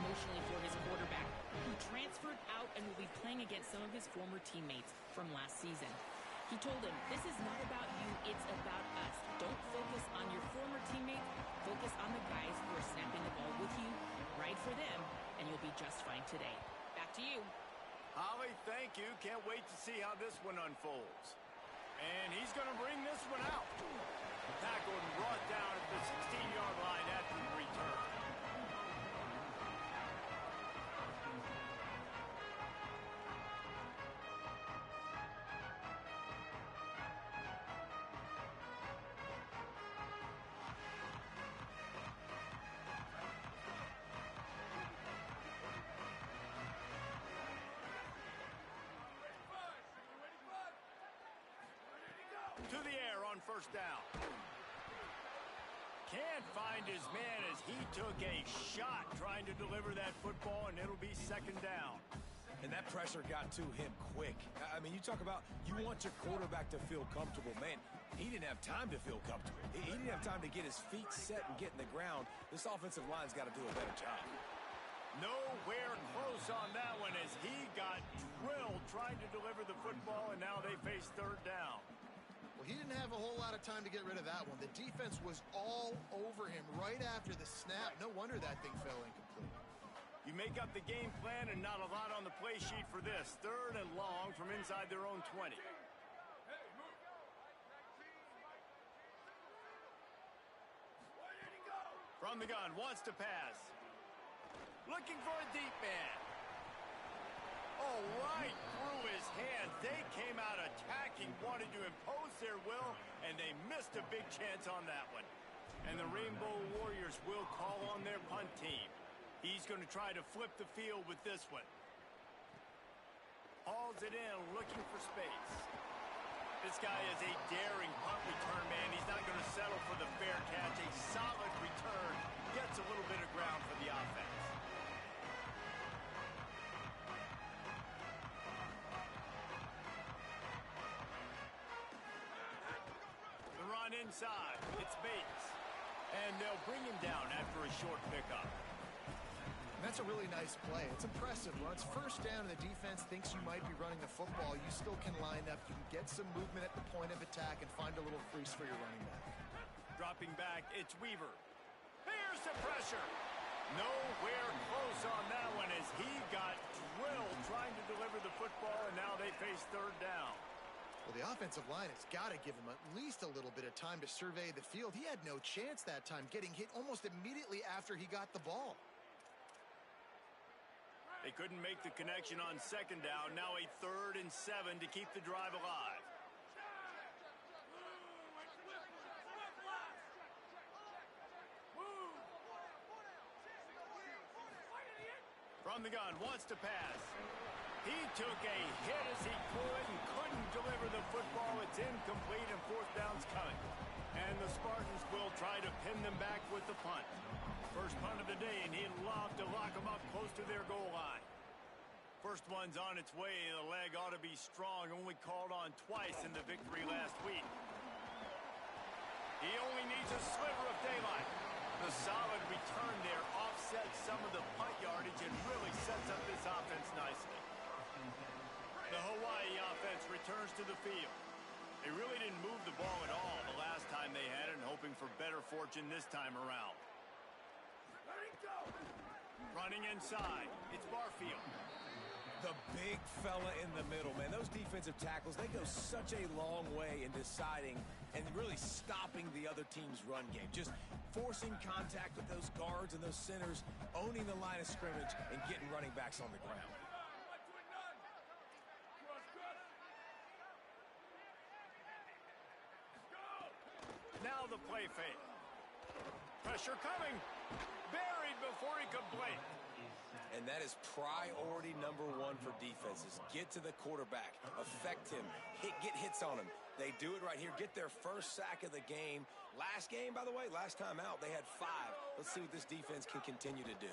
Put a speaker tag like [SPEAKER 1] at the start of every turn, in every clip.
[SPEAKER 1] emotionally for his quarterback, who transferred out and will be playing against some of his former teammates from last season. He told him, "This is not about you, it's about us. Don't focus on your former teammates. Focus on the guys who are snapping the ball with you. Ride for them, and you'll be just fine today." Back to you.
[SPEAKER 2] Holly, thank you. Can't wait to see how this one unfolds. And he's going to bring this one out. Tackled and brought down at the 16-yard line after the return. To the air on first down. Can't find his man as he took a shot trying to deliver that football, and it'll be second down.
[SPEAKER 3] And that pressure got to him quick. I mean, you talk about you want your quarterback to feel comfortable. Man, he didn't have time to feel comfortable. He didn't have time to get his feet set and get in the ground. This offensive line's got to do a better job.
[SPEAKER 2] Nowhere close on that one as he got drilled trying to deliver the football, and now they face third down.
[SPEAKER 4] Well, he didn't have a whole lot of time to get rid of that one. The defense was all over him right after the snap. No wonder that thing fell incomplete.
[SPEAKER 2] You make up the game plan and not a lot on the play sheet for this. Third and long from inside their own 20. From the gun, wants to pass. Looking for a deep man. Oh, right through his hands. They came out attacking, wanted to impose their will, and they missed a big chance on that one. And the Rainbow Warriors will call on their punt team. He's going to try to flip the field with this one. Hauls it in, looking for space. This guy is a daring punt return man. He's not going to settle for the fair catch. A solid return. Gets a little bit of ground for the offense. The run inside. It's Bates. And they'll bring him down after a short pickup.
[SPEAKER 4] That's a really nice play. It's impressive. When it's first down and the defense thinks you might be running the football, you still can line up. You can get some movement at the point of attack and find a little crease for your running back.
[SPEAKER 2] Dropping back, it's Weaver. There's the pressure. Nowhere close on that one as he got drilled trying to deliver the football, and now they face third down.
[SPEAKER 4] Well, the offensive line has got to give him at least a little bit of time to survey the field. He had no chance that time, getting hit almost immediately after he got the ball.
[SPEAKER 2] They couldn't make the connection on second down. Now a 3rd and 7 to keep the drive alive. From the gun, wants to pass. He took a hit as he could and couldn't deliver the football. It's incomplete and fourth down's coming. And the Spartans will try to pin them back with the punt. First punt of the day, and he'd love to lock them up close to their goal line. First one's on its way. The leg ought to be strong. Only called on twice in the victory last week. He only needs a sliver of daylight. The solid return there offsets some of the punt yardage and really sets up this offense nicely. The Hawaii offense returns to the field. They really didn't move the ball at all the last time they had it, and hoping for better fortune this time around. Running inside, it's Barfield.
[SPEAKER 3] The big fella in the middle, man. Those defensive tackles, they go such a long way in deciding and really stopping the other team's run game. Just forcing contact with those guards and those centers, owning the line of scrimmage, and getting running backs on the ground.
[SPEAKER 2] Now the play fake. Pressure coming. Buried before he could blink.
[SPEAKER 3] And that is priority number one for defenses. Get to the quarterback. Affect him. Get hits on him. They do it right here. Get their first sack of the game. Last game, by the way, last time out, they had 5. Let's see what this defense can continue to do.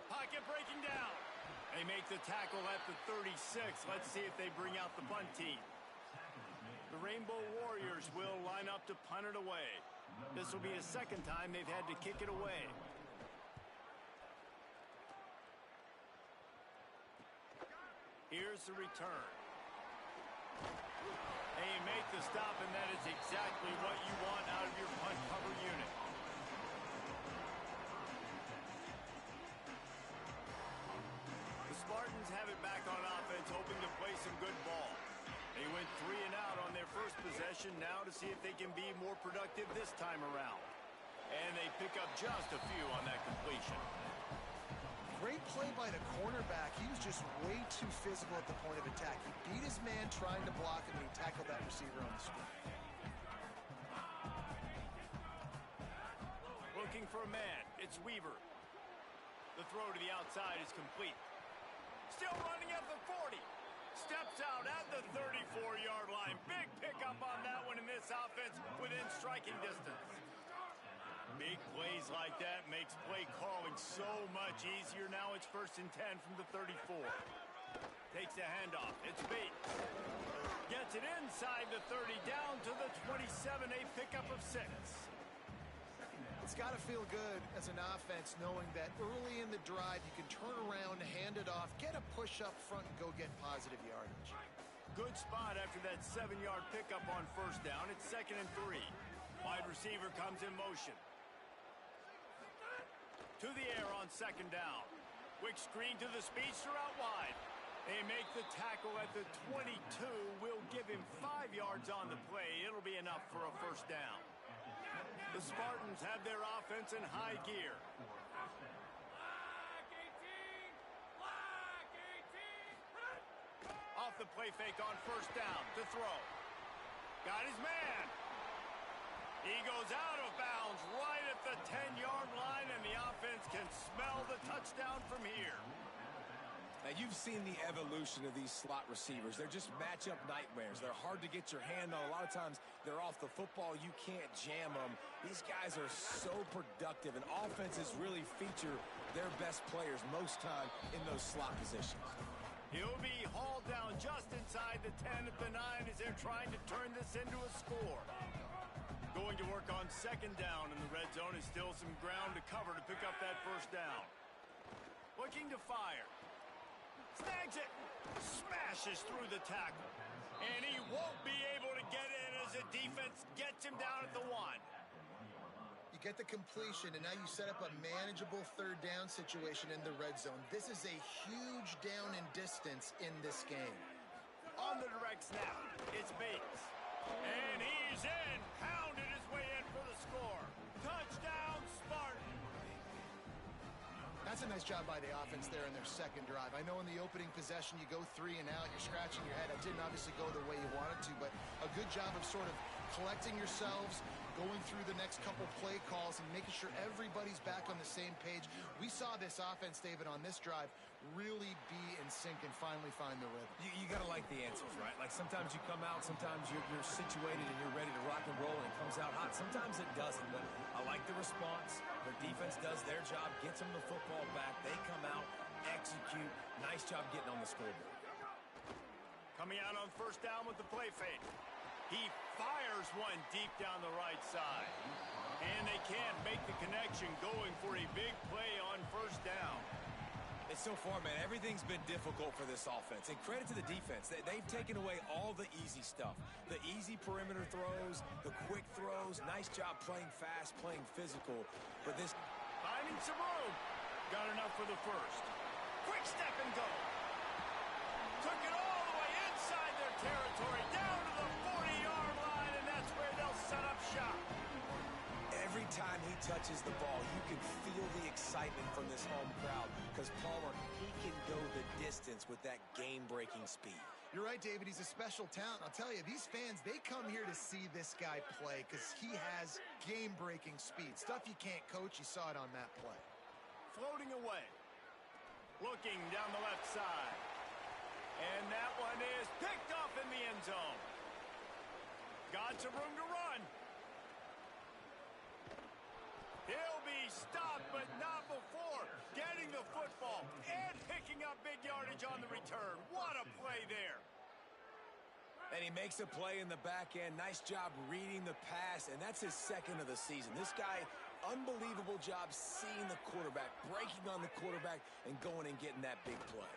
[SPEAKER 2] Pocket breaking down. They make the tackle at the 36. Let's see if they bring out the punt team. The Rainbow Warriors will line up to punt it away. This will be a second time they've had to kick it away. Here's the return. They make the stop, and that is exactly what you want out of your punt cover unit. The Spartans have it back on offense, hoping to play some good ball. They went 3 and out on their first possession, now to see if they can be more productive this time around. And they pick up just a few on that completion.
[SPEAKER 4] Great play by the cornerback. He was just way too physical at the point of attack. He beat his man trying to block him, and he tackled that receiver on the screen.
[SPEAKER 2] Looking for a man. It's Weaver. The throw to the outside is complete. Still running at the 40. Steps out at the 34-yard line. Big pickup on that one in this offense within striking distance. Big plays like that makes play calling so much easier. Now it's 1st and 10 from the 34. Takes the handoff. It's Bates. Gets it inside the 30, down to the 27, a pickup of 6.
[SPEAKER 4] It's got to feel good as an offense knowing that early in the drive you can turn around, hand it off, get a push up front, and go get positive yardage.
[SPEAKER 2] Good spot after that 7-yard pickup on 1st down. It's 2nd and 3. Wide receiver comes in motion. To the air on 2nd down. Quick screen to the speedster out wide. They make the tackle at the 22. Will give him 5 yards on the play. It'll be enough for a 1st down. The Spartans have their offense in high gear. Off the play fake on 1st down to throw. Got his man. He goes out of bounds right at the 10-yard line, and the offense can smell the touchdown from here.
[SPEAKER 3] Now, you've seen the evolution of these slot receivers. They're just matchup nightmares. They're hard to get your hand on. A lot of times, they're off the football. You can't jam them. These guys are so productive, and offenses really feature their best players most time in those slot positions.
[SPEAKER 2] He'll be hauled down just inside the 10 at the 9 as they're trying to turn this into a score. Going to work on 2nd down in the red zone is still some ground to cover to pick up that 1st down. Looking to fire. Snags it. Smashes through the tackle. And he won't be able to get in as the defense gets him down at the 1.
[SPEAKER 4] You get the completion, and now you set up a manageable 3rd down situation in the red zone. This is a huge down in distance in this game.
[SPEAKER 2] On the direct snap, it's Bates. And he's in. Pounded his way in for the score. Touchdown, Spartan.
[SPEAKER 4] That's a nice job by the offense there in their 2nd drive. I know in the opening possession you go 3 and out, you're scratching your head. It didn't obviously go the way you wanted to, but a good job of sort of collecting yourselves, going through the next couple play calls, and making sure everybody's back on the same page. We saw this offense, David, on this drive really be in sync and finally find the rhythm.
[SPEAKER 3] You got to like the answers, right? Like sometimes you come out, sometimes you're situated and you're ready to rock and roll and it comes out hot. Sometimes it doesn't, but I like the response. The defense does their job, gets them the football back. They come out, execute. Nice job getting on the scoreboard.
[SPEAKER 2] Coming out on 1st down with the play fake. He fires one deep down the right side. And they can't make the connection, going for a big play on 1st down.
[SPEAKER 3] And so far, man, everything's been difficult for this offense. And credit to the defense. They've taken away all the easy stuff. The easy perimeter throws, the quick throws. Nice job playing fast, playing physical. But this...
[SPEAKER 2] Finding some room. Got enough for the 1st. Quick step and go. Took it all the way inside their territory, down to the 40-yard line, and that's where they'll set up shop.
[SPEAKER 3] Every time he touches the ball, you can feel the excitement from this home crowd because Palmer, he can go the distance with that game-breaking speed.
[SPEAKER 4] You're right, David. He's a special talent. I'll tell you, these fans, they come here to see this guy play because he has game-breaking speed. Stuff you can't coach. You saw it on that play.
[SPEAKER 2] Floating away. Looking down the left side. And that one is picked off in the end zone. Got some room to run. He'll be stopped, but not before getting the football and picking up big yardage on the return. What a play there.
[SPEAKER 3] And he makes a play in the back end. Nice job reading the pass, and that's his 2nd of the season. This guy, unbelievable job seeing the quarterback, breaking on the quarterback, and going and getting that big play.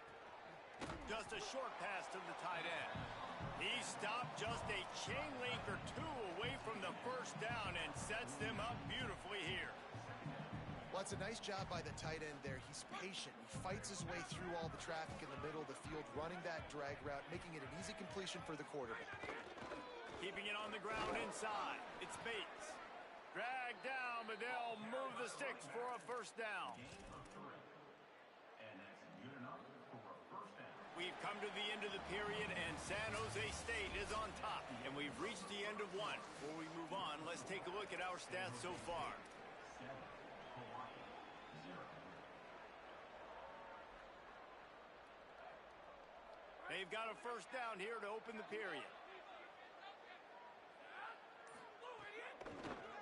[SPEAKER 2] Just a short pass to the tight end. He stopped just a chain link or two away from the first down and sets them up beautifully here.
[SPEAKER 4] Well, it's a nice job by the tight end there. He's patient. He fights his way through all the traffic in the middle of the field, running that drag route, making it an easy completion for the quarterback.
[SPEAKER 2] Keeping it on the ground inside. It's Bates. Drag down, but they'll move the sticks for a first down. We've come to the end of the period, and San Jose State is on top. And we've reached the end of one. Before we move on, let's take a look at our stats so far. They've got a first down here to open the period.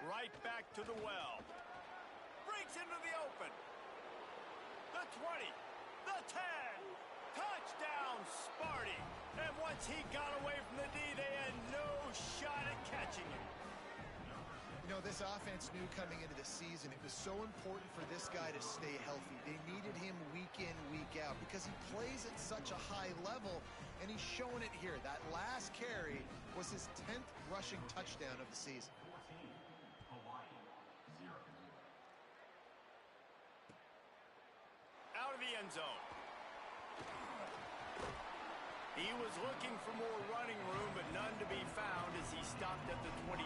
[SPEAKER 2] Right back to the well. Breaks into the open. The 20. The 10. Touchdown, Sparty. And once he got away from the D, they had no shot at catching him.
[SPEAKER 4] You know, this offense knew coming into the season it was so important for this guy to stay healthy. They needed him week in, week out because he plays at such a high level, and he's showing it here. That last carry was his 10th rushing touchdown of the season.
[SPEAKER 2] Out of the end zone. He was looking for more running room, but none to be found as he stopped at the 23.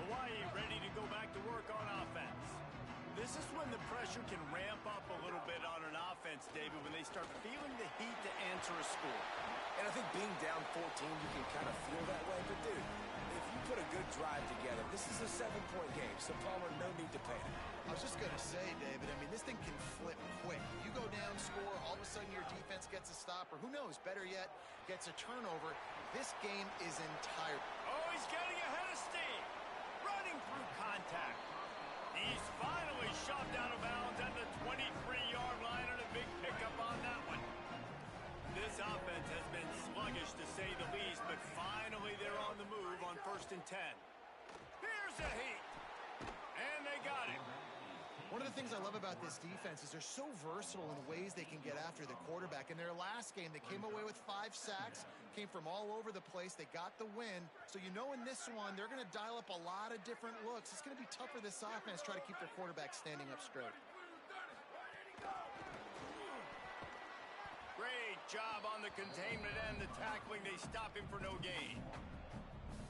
[SPEAKER 2] Hawaii ready to go back to work on offense. This is when the pressure can ramp up a little bit on an offense, David, when they start feeling the heat to answer a score.
[SPEAKER 3] And I think being down 14, you can kind of feel that way. But, dude, if you put a good drive together, this is a 7-point game, so Palmer, no need to panic.
[SPEAKER 4] I was just going to say, David, I mean, this thing can flip quick. You go down, score, all of a sudden your defense gets a stop, or who knows, better yet, gets a turnover. This game is entire.
[SPEAKER 2] Oh, he's getting ahead of steam. Running through contact. He's finally shoved out of bounds at the 23-yard line, and a big pickup on that one. This offense has been sluggish, to say the least, but finally they're on the move on 1st and 10. Here's a heat. And they got him.
[SPEAKER 4] One of the things I love about this defense is they're so versatile in ways they can get after the quarterback. In their last game, they came away with 5 sacks, came from all over the place. They got the win. So you know in this one, they're going to dial up a lot of different looks. It's going to be tough for this offense to try to keep their quarterback standing up straight.
[SPEAKER 2] Great job on the containment and the tackling. They stop him for no gain.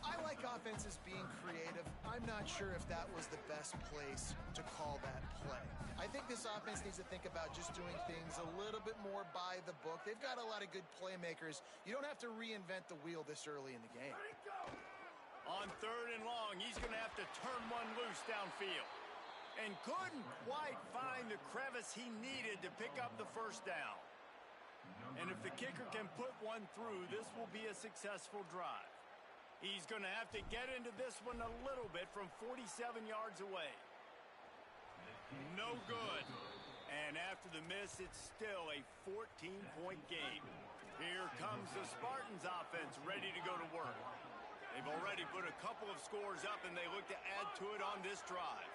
[SPEAKER 4] I like offenses being creative. I'm not sure if that was the best place to call that play. I think this offense needs to think about just doing things a little bit more by the book. They've got a lot of good playmakers. You don't have to reinvent the wheel this early in the game.
[SPEAKER 2] On 3rd and long, he's going to have to turn one loose downfield. And couldn't quite find the crevice he needed to pick up the first down. And if the kicker can put one through, this will be a successful drive. He's going to have to get into this one a little bit from 47 yards away. No good. And after the miss, it's still a 14-point game. Here comes the Spartans offense ready to go to work. They've already put a couple of scores up, and they look to add to it on this drive.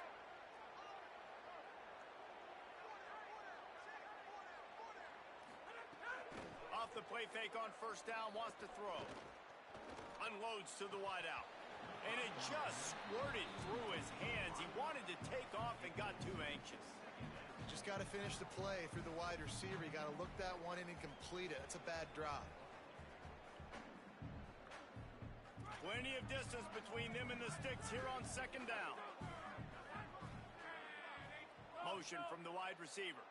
[SPEAKER 2] Off the play fake on 1st down, wants to throw. Unloads to the wideout. And it just squirted through his hands. He wanted to take off and got too anxious.
[SPEAKER 4] Just got to finish the play through the wide receiver. You got to look that one in and complete it. It's a bad drop.
[SPEAKER 2] Plenty of distance between them and the sticks here on 2nd down. Motion from the wide receiver.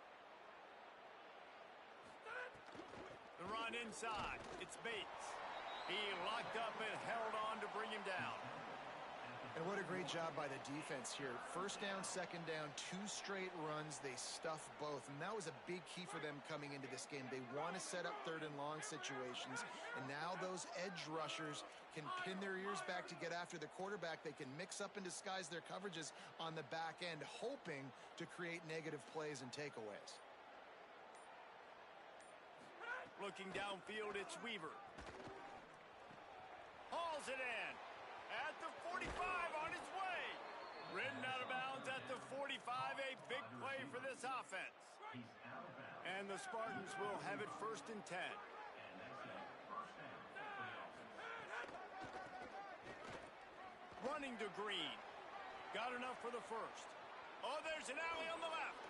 [SPEAKER 2] The run inside. It's Bates. He locked up and held on to bring him down.
[SPEAKER 4] And what a great job by the defense here. 1st down, 2nd down, 2 straight runs. They stuffed both. And that was a big key for them coming into this game. They want to set up 3rd and long situations. And now those edge rushers can pin their ears back to get after the quarterback. They can mix up and disguise their coverages on the back end, hoping to create negative plays and takeaways.
[SPEAKER 2] Looking downfield, it's Weaver. Hauls it in. At the 45 on his way. Ridden out of bounds at the 45. A big play for this offense. And the Spartans will have it 1st and 10. Running to Green. Got enough for the first. Oh, there's an alley on the left.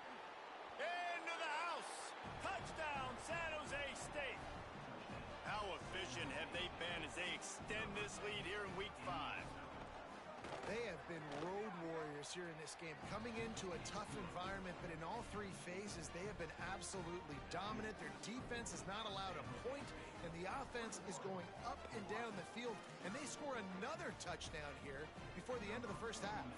[SPEAKER 2] Into the house. Touchdown, San Jose State. How efficient have they been as they extend this lead here in Week 5?
[SPEAKER 4] They have been road warriors here in this game, coming into a tough environment, but in all 3 phases, they have been absolutely dominant. Their defense is not allowed a point, and the offense is going up and down the field, and they score another touchdown here before the end of the first half.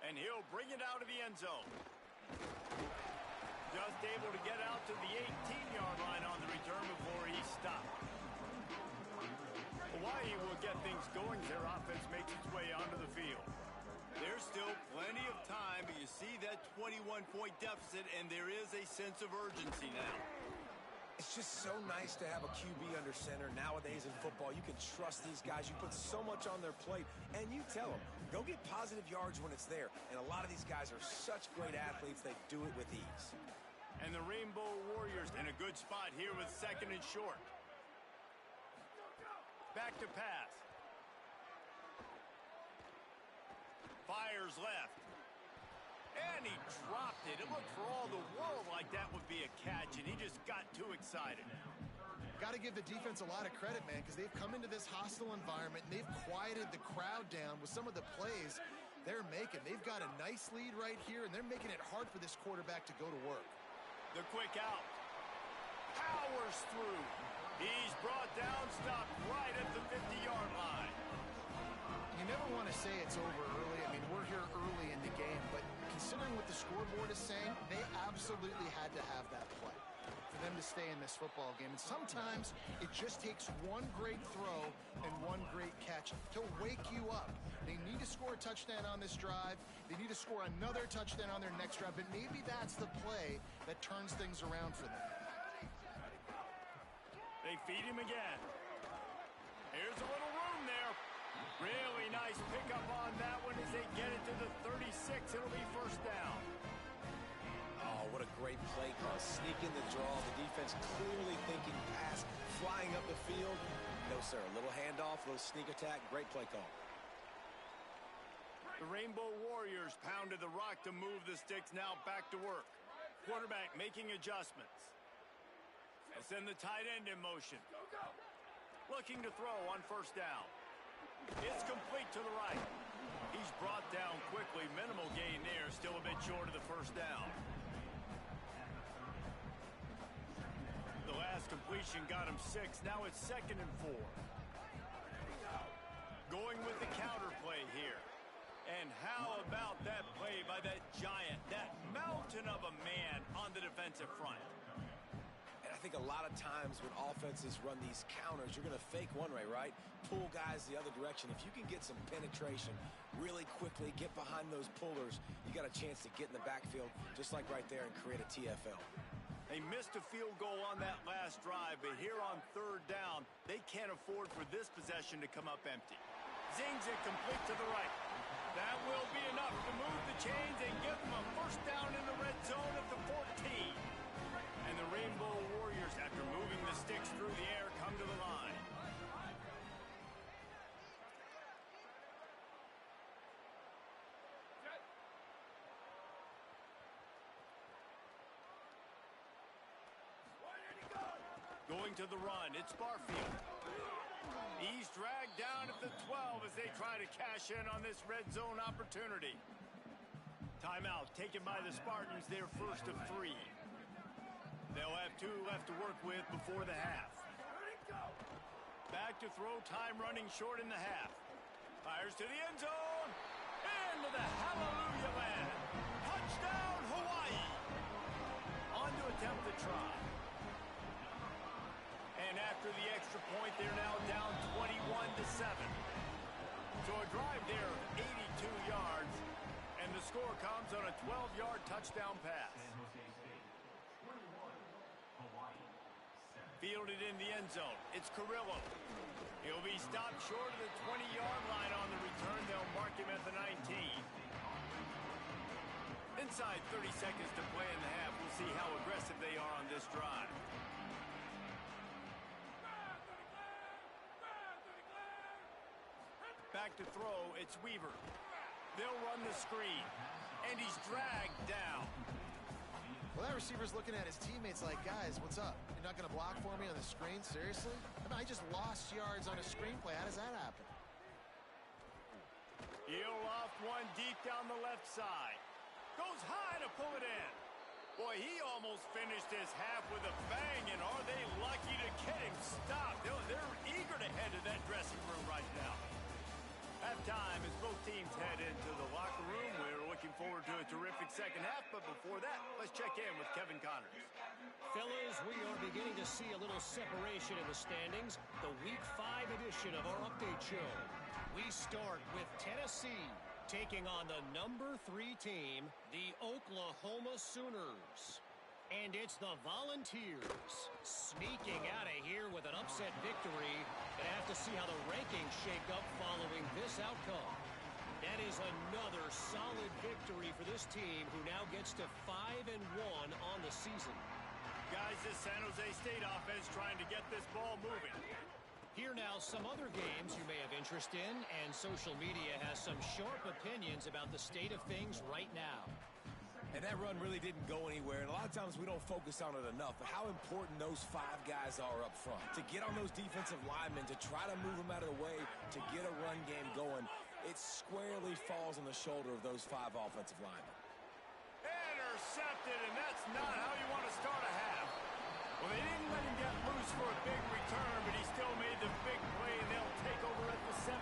[SPEAKER 2] And he'll bring it out of the end zone. Just able to get out to the 18-yard line on the return before he stopped. Hawaii will get things going as their offense makes its way onto the field. There's still plenty of time, but you see that 21-point deficit, and there is a sense of urgency now.
[SPEAKER 3] It's just so nice to have a QB under center. Nowadays in football, you can trust these guys. You put so much on their plate, and you tell them, go get positive yards when it's there. And a lot of these guys are such great athletes, they do it with ease.
[SPEAKER 2] And the Rainbow Warriors in a good spot here with 2nd and short. Back to pass. Fires left. And he dropped it. It looked for all the world like that would be a catch, and he just got too excited.
[SPEAKER 4] Got to give the defense a lot of credit, man, because they've come into this hostile environment, and they've quieted the crowd down with some of the plays they're making. They've got a nice lead right here, and they're making it hard for this quarterback to go to work.
[SPEAKER 2] The quick out. Powers through. He's brought down, stopped right at the 50-yard line.
[SPEAKER 4] You never want to say it's over early. I mean, we're here early in the game, but considering what the scoreboard is saying, they absolutely had to have that play for them to stay in this football game. And sometimes it just takes one great throw and one great catch to wake you up. They need to score a touchdown on this drive. They need to score another touchdown on their next drive, but maybe that's the play that turns things around for them.
[SPEAKER 2] They feed him again. Here's a little room there. Really nice pickup on that one as they get it to the 36. It'll be 1st down.
[SPEAKER 3] Oh, what a great play call. Sneak in the draw. The defense clearly thinking pass, flying up the field. No, sir. A little handoff, a little sneak attack. Great play call.
[SPEAKER 2] The Rainbow Warriors pounded the rock to move the sticks, now back to work. Quarterback making adjustments. And send the tight end in motion. Looking to throw on 1st down. It's complete to the right. He's brought down quickly. Minimal gain there. Still a bit short of the 1st down. The last completion got him 6. Now it's 2nd and 4. Going with the counter play here. And how about that play by that giant, that mountain of a man on the defensive front?
[SPEAKER 3] And I think a lot of times when offenses run these counters, you're going to fake one way, right? Pull guys the other direction. If you can get some penetration really quickly, get behind those pullers, you got a chance to get in the backfield just like right there and create a TFL.
[SPEAKER 2] They missed a field goal on that last drive, but here on 3rd down, they can't afford for this possession to come up empty. Zings it complete to the right. That will be enough to move the chains and give them a 1st down in the red zone at the 14. And the Rainbow Warriors, after moving the sticks through the air, come to the line. Going to the run, it's Barfield. He's dragged down at the 12 as they try to cash in on this red zone opportunity. Timeout taken by the Spartans, their 1st of 3. They'll have 2 left to work with before the half. Back to throw, time running short in the half. Fires to the end zone. Into the hallelujah land. Touchdown, Hawaii. On to attempt the try. And after the extra point, they're now down 21-7. So a drive there of 82 yards, and the score comes on a 12-yard touchdown pass. Fielded in the end zone. It's Carrillo. He'll be stopped short of the 20-yard line on the return. They'll mark him at the 19. Inside 30 seconds to play in the half. We'll see how aggressive they are on this drive. Back to throw, it's Weaver. They'll run the screen, and he's dragged down.
[SPEAKER 4] Well, that receiver's looking at his teammates like, guys, what's up? You're not going to block for me on the screen? Seriously? I mean, I just lost yards on a screenplay. How does that happen?
[SPEAKER 2] He'll loft one deep down the left side. Goes high to pull it in. Boy, he almost finished his half with a bang, and are they lucky to get him stopped? They're eager to head to that dressing room right now. Halftime as both teams head into the locker room. We're looking forward to a terrific second half, but before that, let's check in with Kevin Connors.
[SPEAKER 5] Fellas, we are beginning to see a little separation in the standings. The Week 5 edition of our update show. We start with Tennessee taking on the number 3 team, the Oklahoma Sooners. And it's the Volunteers sneaking out of here with an upset victory. Gonna have to see how the rankings shake up following this outcome. That is another solid victory for this team, who now gets to 5-1 on the season.
[SPEAKER 2] Guys, this San Jose State offense trying to get this ball moving.
[SPEAKER 5] Here now, some other games you may have interest in, and social media has some sharp opinions about the state of things right now.
[SPEAKER 3] And that run really didn't go anywhere, and a lot of times we don't focus on it enough, but how important those 5 guys are up front. To get on those defensive linemen, to try to move them out of the way, to get a run game going, it squarely falls on the shoulder of those 5 offensive linemen.
[SPEAKER 2] Intercepted, and that's not how you want to start a half. Well, they didn't let him get loose for a big return, but he still made the big play, and they'll take over at the 17.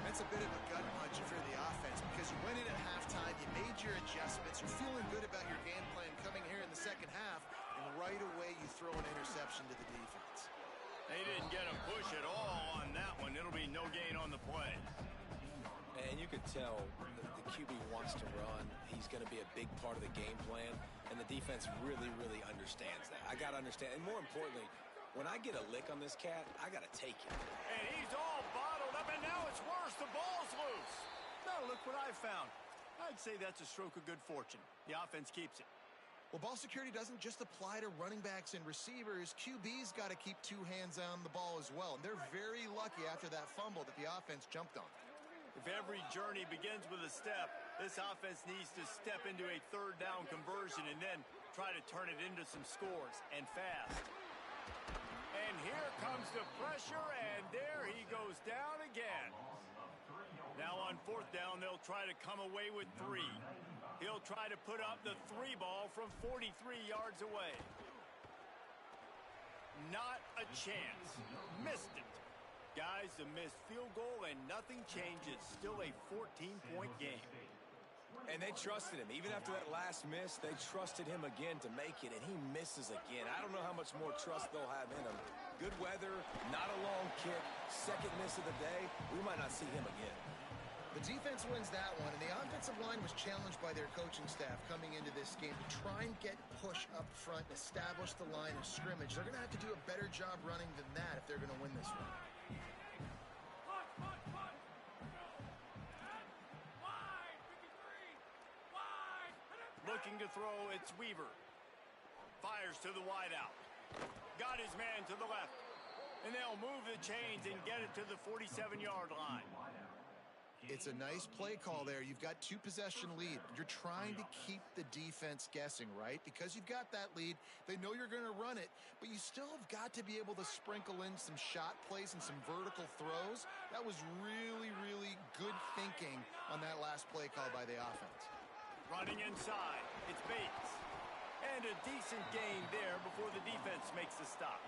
[SPEAKER 4] That's a bit of a gut punch if you're the offense, because you went in at halftime, you made your adjustments, you're feeling good about your game plan coming here in the second half, and right away you throw an interception to the defense.
[SPEAKER 2] They didn't get a push at all on that one. It'll be no gain on the play.
[SPEAKER 3] And you could tell the QB wants to run. He's going to be a big part of the game plan, and the defense really, really understands that. I got to understand, and more importantly, when I get a lick on this cat, I got to take it.
[SPEAKER 2] And he's all bottled up, and now it's worse. The ball's loose. Now look what I found. I'd say that's a stroke of good fortune. The offense keeps it.
[SPEAKER 4] Well, ball security doesn't just apply to running backs and receivers. QB's got to keep 2 hands on the ball as well. And they're very lucky after that fumble that the offense jumped on.
[SPEAKER 2] If every journey begins with a step, this offense needs to step into a 3rd down conversion and then try to turn it into some scores, and fast. And here comes the pressure, and there he goes down again. Now on 4th down, they'll try to come away with 3. He'll try to put up the 3 ball from 43 yards away. Not a chance. Missed it. Guys, a missed field goal, and nothing changes. Still a 14-point game.
[SPEAKER 3] And they trusted him. Even after that last miss, they trusted him again to make it, and he misses again. I don't know how much more trust they'll have in him. Good weather, not a long kick, 2nd miss of the day. We might not see him again.
[SPEAKER 4] The defense wins that one, and the offensive line was challenged by their coaching staff coming into this game to try and get push up front, establish the line of scrimmage. They're going to have to do a better job running than that if they're going to win this one.
[SPEAKER 2] Looking to throw, it's Weaver. Fires to the wideout. Got his man to the left. And they'll move the chains and get it to the 47-yard line.
[SPEAKER 4] It's a nice play call there. You've got 2-possession lead. You're trying to keep the defense guessing, right? Because you've got that lead. They know you're going to run it, but you still have got to be able to sprinkle in some shot plays and some vertical throws. That was really, really good thinking on that last play call by the offense.
[SPEAKER 2] Running inside, it's Bates. And a decent gain there before the defense makes the stop.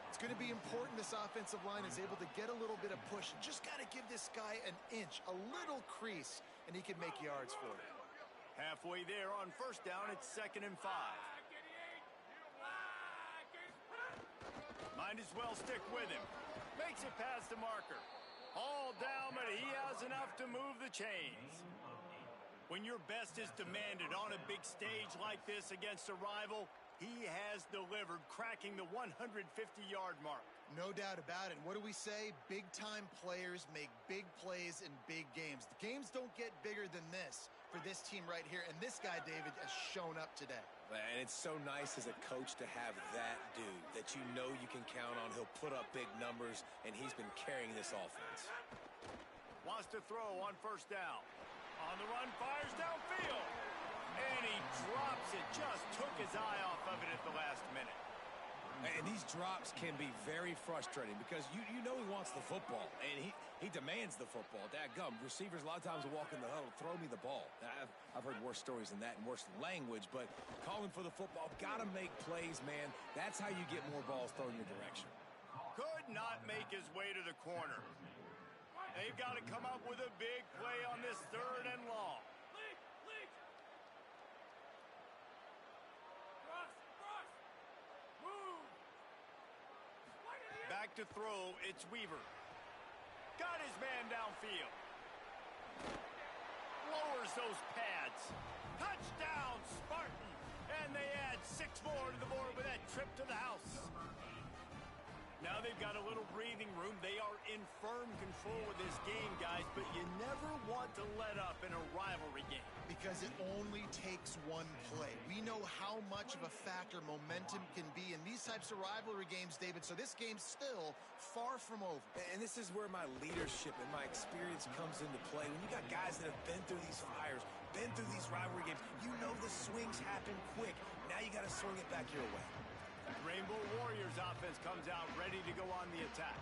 [SPEAKER 4] It's going to be important this offensive line is able to get a little bit of push. Just got to give this guy an inch, a little crease, and he can make yards for it.
[SPEAKER 2] Halfway there on 1st down, it's 2nd and 5. Might as well stick with him. Makes it past the marker. All down, but he has enough to move the chains. When your best is demanded on a big stage like this against a rival, He has delivered, cracking the 150-yard mark.
[SPEAKER 4] No doubt about it. What do we say? Big-time players make big plays in big games. The games don't get bigger than this for this team right here, and this guy, David, has shown up today.
[SPEAKER 3] And it's so nice as a coach to have that dude that you know you can count on. He'll put up big numbers, and he's been carrying this offense.
[SPEAKER 2] Wants to throw on first down. On the run, fires downfield. And he drops it. Just took his eye off of it at the last minute.
[SPEAKER 3] And these drops can be very frustrating because you know he wants the football, and he demands the football. Dadgum, receivers a lot of times will walk in the huddle, throw me the ball. I've heard worse stories than that and worse language, but calling for the football, got to make plays, man. That's how you get more balls thrown your direction.
[SPEAKER 2] Could not make his way to the corner. They've got to come up with a big play on this 3rd and long. Back to throw, it's Weaver. Got his man downfield. Lowers those pads. Touchdown, Spartan! And they add 6 more to the board with that trip to the house. Now they've got a little breathing room. They are in firm control of this game, guys, but you never want to let up in a rivalry game.
[SPEAKER 4] Because it only takes one play. We know how much of a factor momentum can be in these types of rivalry games, David, so this game's still far from over.
[SPEAKER 3] And this is where my leadership and my experience comes into play. When you got guys that have been through these fires, been through these rivalry games, you know the swings happen quick. Now you got to swing it back your way.
[SPEAKER 2] Rainbow Warriors offense comes out ready to go on the attack.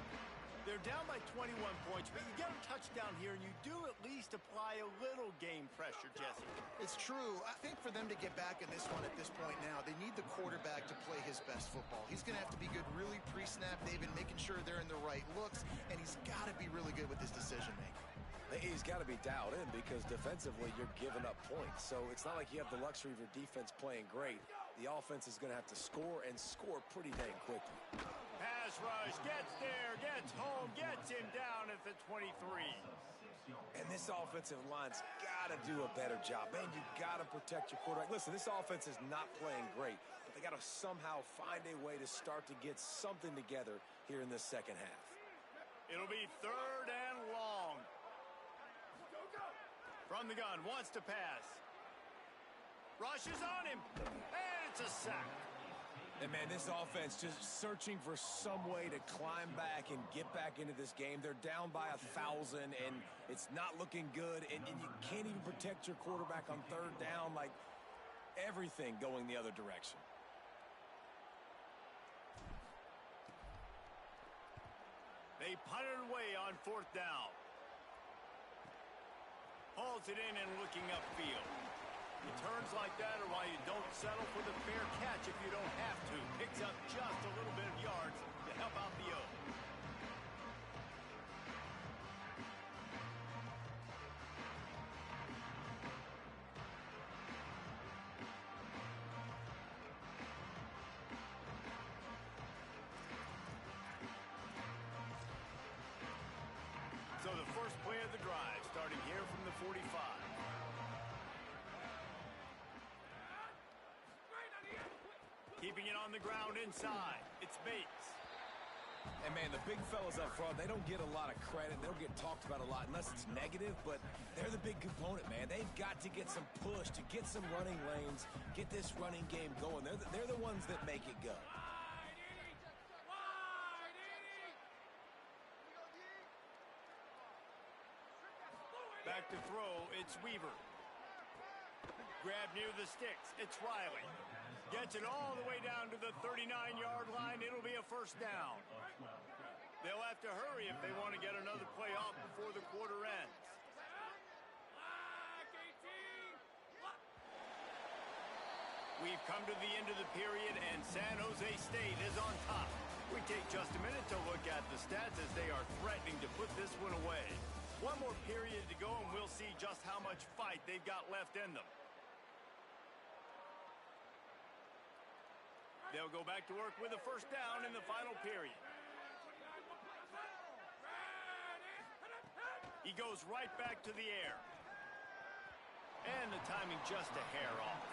[SPEAKER 2] They're down by 21 points, but you get a touchdown here, and you do at least apply a little game pressure, Jesse.
[SPEAKER 4] It's true. I think for them to get back in this one at this point now, they need the quarterback to play his best football. He's going to have to be good really pre-snap, David, making sure they're in the right looks, and he's got to be really good with his decision-making.
[SPEAKER 3] He's got to be dialed in because defensively you're giving up points. So it's not like you have the luxury of your defense playing great. The offense is going to have to score and score pretty dang quickly.
[SPEAKER 2] Pass rush, gets there, gets home, gets him down at the 23.
[SPEAKER 3] And this offensive line's got to do a better job. Man, you got to protect your quarterback. Listen, this offense is not playing great, but they got to somehow find a way to start to get something together here in this second half.
[SPEAKER 2] It'll be 3rd and long. From the gun, wants to pass. Rushes on him, and it's a sack.
[SPEAKER 3] And, man, this offense just searching for some way to climb back and get back into this game. They're down by 1,000, and it's not looking good, and you can't even protect your quarterback on 3rd down, like everything going the other direction.
[SPEAKER 2] They punt it away on 4th down. Hauls it in and looking upfield. Returns like that are why you don't settle for the fair catch if you don't have to. Picks up just a little bit of yards to help out the O. So the first play of the drive starting here from the 45. Keeping it on the ground inside. It's Bates.
[SPEAKER 3] And, man, the big fellas up front, they don't get a lot of credit. They don't get talked about a lot unless it's negative, but they're the big component, man. They've got to get some push, to get some running lanes, get this running game going. They're the ones that make it go.
[SPEAKER 2] Back to throw, it's Weaver. Grab near the sticks, it's Riley. Gets it all the way down to the 39-yard line. It'll be a 1st down. They'll have to hurry if they want to get another play off before the quarter ends. We've come to the end of the period, and San Jose State is on top. We take just a minute to look at the stats as they are threatening to put this one away. One more period to go, and we'll see just how much fight they've got left in them. They'll go back to work with a 1st down in the final period. He goes right back to the air. And the timing just a hair off.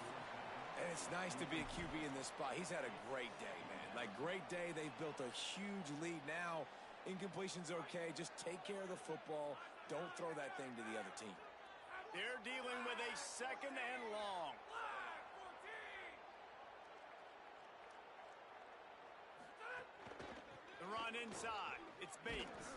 [SPEAKER 3] And it's nice to be a QB in this spot. He's had a great day, man. Like, great day. They've built a huge lead. Now, incompletion's okay. Just take care of the football. Don't throw that thing to the other team.
[SPEAKER 2] They're dealing with a 2nd and long. The run inside. It's Bates.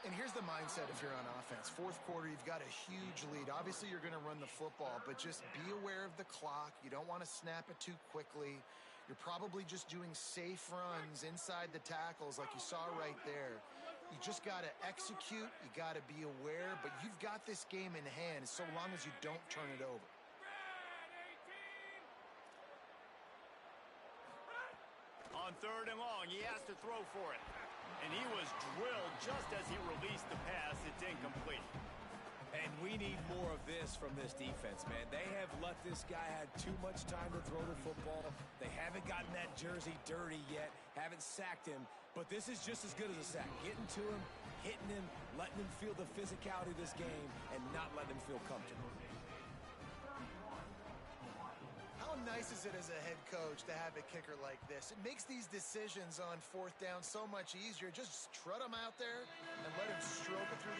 [SPEAKER 4] And here's the mindset if you're on offense. Fourth quarter, you've got a huge lead. Obviously, you're going to run the football, but just be aware of the clock. You don't want to snap it too quickly. You're probably just doing safe runs inside the tackles like you saw right there. You just got to execute. You got to be aware, but you've got this game in hand so long as you don't turn it over.
[SPEAKER 2] On 3rd and long, he has to throw for it. And he was drilled just as he released the pass. It's incomplete.
[SPEAKER 3] And we need more of this from this defense, man. They have let this guy have too much time to throw the football. They haven't gotten that jersey dirty yet, haven't sacked him. But this is just as good as a sack. Getting to him, hitting him, letting him feel the physicality of this game, and not letting him feel comfortable.
[SPEAKER 4] How nice is it as a head coach to have a kicker like this? It makes these decisions on 4th down so much easier. Just trot him out there and let him stroke it through